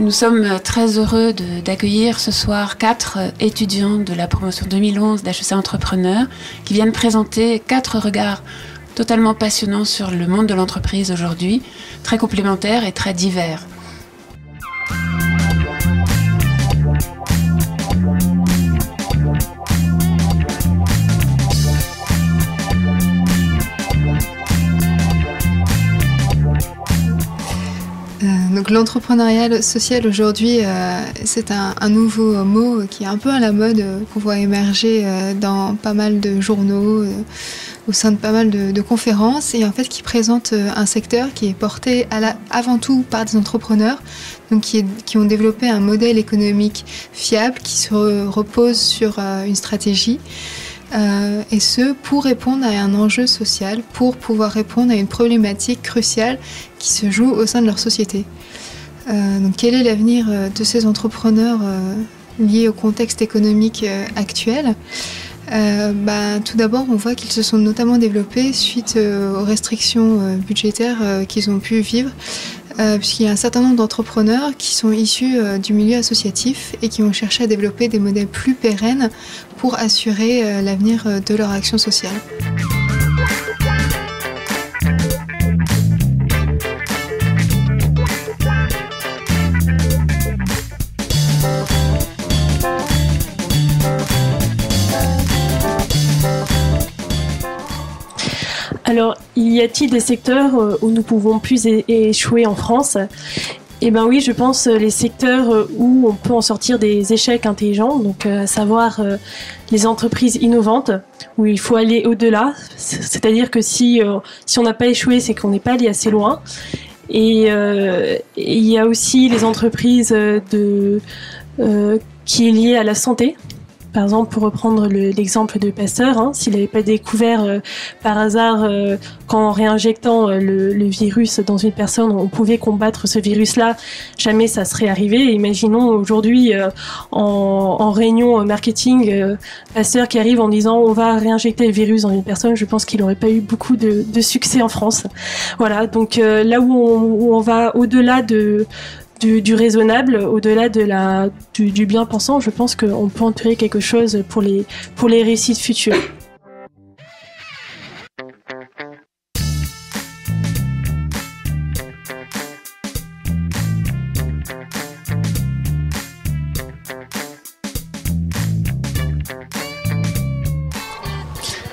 Nous sommes très heureux d'accueillir ce soir 4 étudiants de la promotion 2011 d'HEC Entrepreneurs qui viennent présenter 4 regards totalement passionnants sur le monde de l'entreprise aujourd'hui, très complémentaires et très divers. Donc l'entrepreneuriat social aujourd'hui, c'est un nouveau mot qui est un peu à la mode, qu'on voit émerger dans pas mal de journaux, au sein de pas mal de conférences, et en fait qui présente un secteur qui est porté avant tout par des entrepreneurs, donc qui ont développé un modèle économique fiable qui se repose sur une stratégie. Et ce, pour répondre à un enjeu social, pour pouvoir répondre à une problématique cruciale qui se joue au sein de leur société. Donc quel est l'avenir de ces entrepreneurs liés au contexte économique actuel ? Tout d'abord, on voit qu'ils se sont notamment développés suite aux restrictions budgétaires qu'ils ont pu vivre, puisqu'il y a un certain nombre d'entrepreneurs qui sont issus du milieu associatif et qui ont cherché à développer des modèles plus pérennes pour assurer l'avenir de leur action sociale. Alors, y a-t-il des secteurs où nous pouvons plus échouer en France ? Eh bien oui, je pense les secteurs où on peut en sortir des échecs intelligents, donc à savoir les entreprises innovantes, où il faut aller au-delà. C'est-à-dire que si on n'a pas échoué, c'est qu'on n'est pas allé assez loin. Et il y a aussi les entreprises qui est liée à la santé. Par exemple, pour reprendre l'exemple de Pasteur, s'il n'avait pas découvert par hasard qu'en réinjectant le virus dans une personne, on pouvait combattre ce virus-là, jamais ça serait arrivé. Et imaginons aujourd'hui en réunion marketing, Pasteur qui arrive en disant on va réinjecter le virus dans une personne, je pense qu'il n'aurait pas eu beaucoup de succès en France. Voilà, donc là où on va au-delà du raisonnable, au-delà du bien pensant, je pense qu'on peut en tirer quelque chose pour les réussites futures.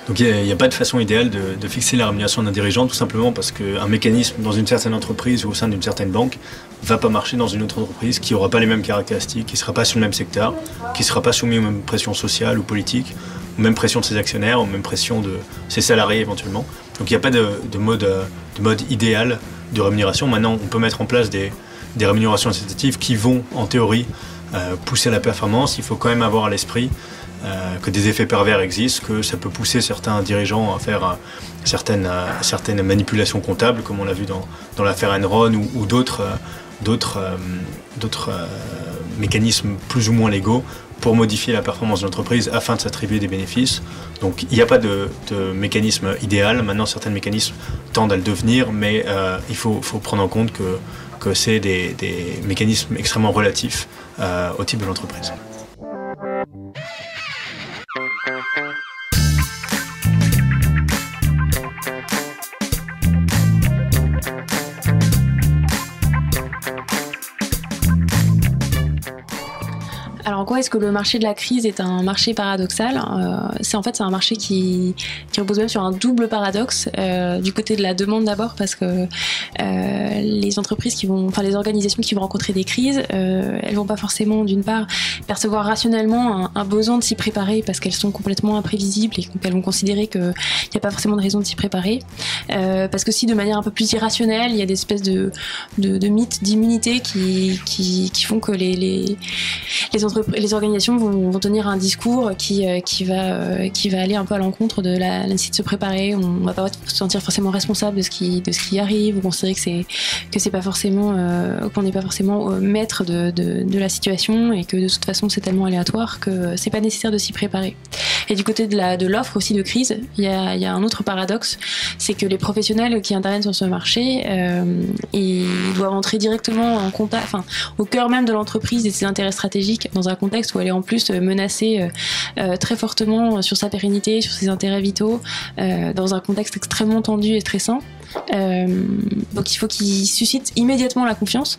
Donc il n'y a pas de façon idéale de fixer la rémunération d'un dirigeant, tout simplement parce qu'un mécanisme dans une certaine entreprise ou au sein d'une certaine banque ne va pas marcher dans une autre entreprise qui n'aura pas les mêmes caractéristiques, qui ne sera pas sur le même secteur, qui ne sera pas soumis aux mêmes pressions sociales ou politiques, aux mêmes pressions de ses actionnaires, aux mêmes pressions de ses salariés éventuellement. Donc il n'y a pas de mode idéal de rémunération. Maintenant, on peut mettre en place des rémunérations incitatives qui vont, en théorie, pousser à la performance. Il faut quand même avoir à l'esprit que des effets pervers existent, que ça peut pousser certains dirigeants à faire certaines manipulations comptables, comme on l'a vu dans l'affaire Enron ou d'autres mécanismes plus ou moins légaux pour modifier la performance de l'entreprise afin de s'attribuer des bénéfices. Donc il n'y a pas de mécanisme idéal. Maintenant, certains mécanismes tendent à le devenir, mais il faut prendre en compte que c'est des mécanismes extrêmement relatifs au type de l'entreprise. Alors en quoi est-ce que le marché de la crise est un marché paradoxal ? C'est un marché qui repose même sur un double paradoxe. Du côté de la demande d'abord, parce que les organisations qui vont rencontrer des crises, elles vont pas forcément d'une part percevoir rationnellement un besoin de s'y préparer parce qu'elles sont complètement imprévisibles et qu'elles vont considérer qu'il n'y a pas forcément de raison de s'y préparer. Parce que si de manière un peu plus irrationnelle, il y a des espèces de mythes d'immunité qui font que les organisations vont tenir un discours qui va aller un peu à l'encontre de la nécessité de se préparer. On va pas se sentir forcément responsable de ce qui arrive, ou considérer que c'est pas forcément qu'on n'est pas forcément maître de la situation et que de toute façon c'est tellement aléatoire que c'est pas nécessaire de s'y préparer. Et du côté de l'offre aussi de crise, il y a un autre paradoxe, c'est que les professionnels qui interviennent sur ce marché, ils doivent entrer directement en contact, enfin, au cœur même de l'entreprise et de ses intérêts stratégiques, dans un contexte où elle est en plus menacée très fortement sur sa pérennité, sur ses intérêts vitaux, dans un contexte extrêmement tendu et stressant. Donc il faut qu'ils suscitent immédiatement la confiance,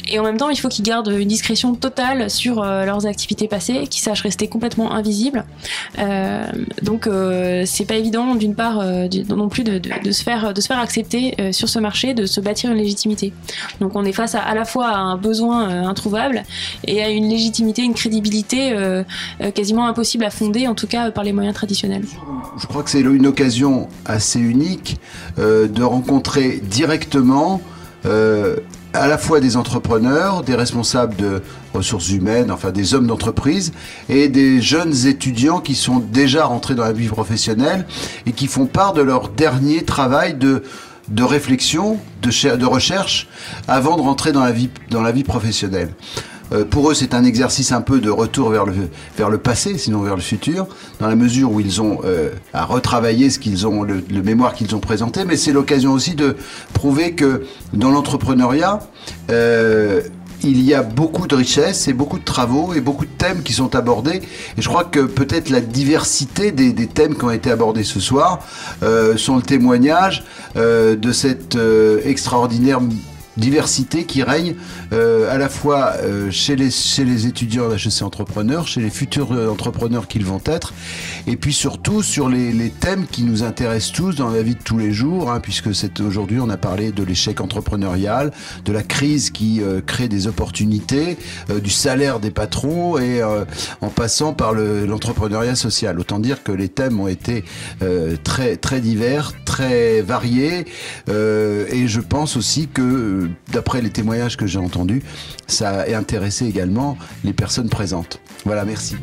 et en même temps il faut qu'ils gardent une discrétion totale sur leurs activités passées, qu'ils sachent rester complètement invisibles. Donc c'est pas évident d'une part non plus de se faire accepter sur ce marché, de se bâtir une légitimité. Donc on est face à la fois à un besoin introuvable et à une légitimité, une crédibilité quasiment impossible à fonder, en tout cas par les moyens traditionnels. Je crois que c'est une occasion assez unique de rencontrer directement à la fois des entrepreneurs, des responsables de ressources humaines, enfin des hommes d'entreprise, et des jeunes étudiants qui sont déjà rentrés dans la vie professionnelle et qui font part de leur dernier travail de réflexion, de recherche, avant de rentrer dans la vie professionnelle. Pour eux, c'est un exercice un peu de retour vers le passé, sinon vers le futur, dans la mesure où ils ont à retravailler ce qu'ils ont, le mémoire qu'ils ont présenté, mais c'est l'occasion aussi de prouver que dans l'entrepreneuriat, il y a beaucoup de richesses et beaucoup de travaux et beaucoup de thèmes qui sont abordés. Et je crois que peut-être la diversité des thèmes qui ont été abordés ce soir sont le témoignage de cette extraordinaire diversité qui règne à la fois chez les étudiants d'HEC Entrepreneurs, chez les futurs entrepreneurs qu'ils vont être, et puis surtout sur les thèmes qui nous intéressent tous dans la vie de tous les jours, hein, puisque aujourd'hui on a parlé de l'échec entrepreneurial, de la crise qui crée des opportunités, du salaire des patrons, et en passant par l'entrepreneuriat social. Autant dire que les thèmes ont été très, très divers, très variés, et je pense aussi que d'après les témoignages que j'ai entendus, ça a intéressé également les personnes présentes. Voilà, merci.